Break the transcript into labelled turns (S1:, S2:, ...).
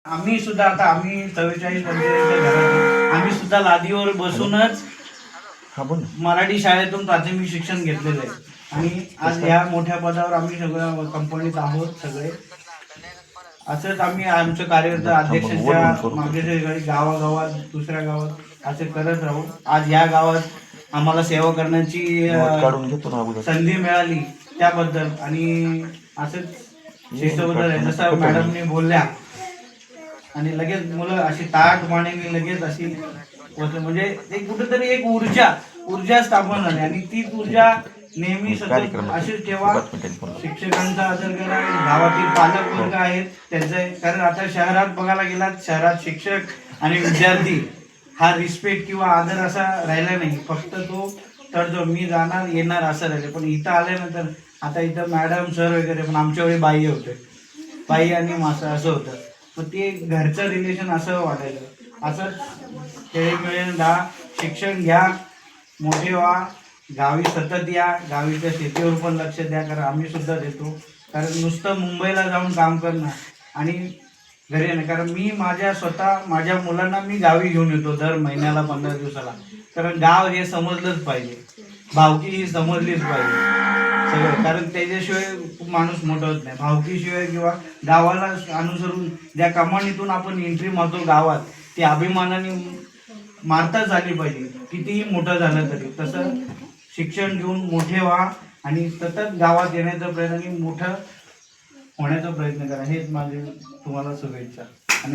S1: आम्ही सुद्धा आता आम्ही 44-45 घरात आम्ही सुद्धा लादीवर बसूनच मराठी शाळेतून प्राथमिक शिक्षण घेतलेलं आहे आणि आज ह्या मोठ्या पदावर आम्ही सगळं कंपनीत आहोत सगळे. असंच आम्ही आमचं कार्यरत अध्यक्षांच्या मार्गदर्शनाखाली गावागावात दुसऱ्या गावात असे करत राहू. आज या गावात आम्हाला सेवा करण्याची संधी मिळाली त्याबद्दल आणि असंच शिस्तबद्दल आहे जसं मॅडमने बोलल्या आणि लगेच मुलं अशी ताटमानेने लगेच अशी म्हणजे एक कुठेतरी एक ऊर्जा स्थापन झाली आणि तीच ऊर्जा नेहमी सतत अशीच ठेवा. शिक्षकांचा आदर करा, गावातील पालक वर्ग आहेत त्यांचं, कारण आता शहरात बघायला गेलात शहरात शिक्षक आणि विद्यार्थी हा रिस्पेक्ट किंवा आदर असा राहिला नाही, फक्त तो तर मी जाणार येणार असं राहिले. पण इथं आल्यानंतर आता इथं मॅडम सर वगैरे पण आमच्या वेळी बाई होते, बाई आणि मासा असं होतं. पण ते घरचं रिलेशन असं वाटायचं. असंच खेळी मिळेल शिक्षण घ्या, मोठे व्हा, गावी सतत या, गावीच्या शेतीवर पण लक्ष द्या, कारण आम्ही सुद्धा देतो. कारण नुसतं मुंबईला जाऊन काम करणं आणि घरी येणं, कारण मी माझ्या मुलांना मी गावी घेऊन येतो दर महिन्याला 15 दिवसाला. कारण गाव हे समजलंच पाहिजे, भावकी ही समजलीच पाहिजे सगळं, कारण त्याच्याशिवाय माणूस मोठा होत नाही. भावकीशिवाय किंवा गावाला अनुसरून ज्या कमानीतून आपण एंट्री मारतो गावात, ती अभिमानाने मारता झाली पाहिजे कितीही मोठं झालं तरी. तसं शिक्षण घेऊन मोठे व्हा आणि सतत गावात येण्याचा प्रयत्न आणि मोठं होण्याचा प्रयत्न करा. हेच माझे तुम्हाला शुभेच्छा आणि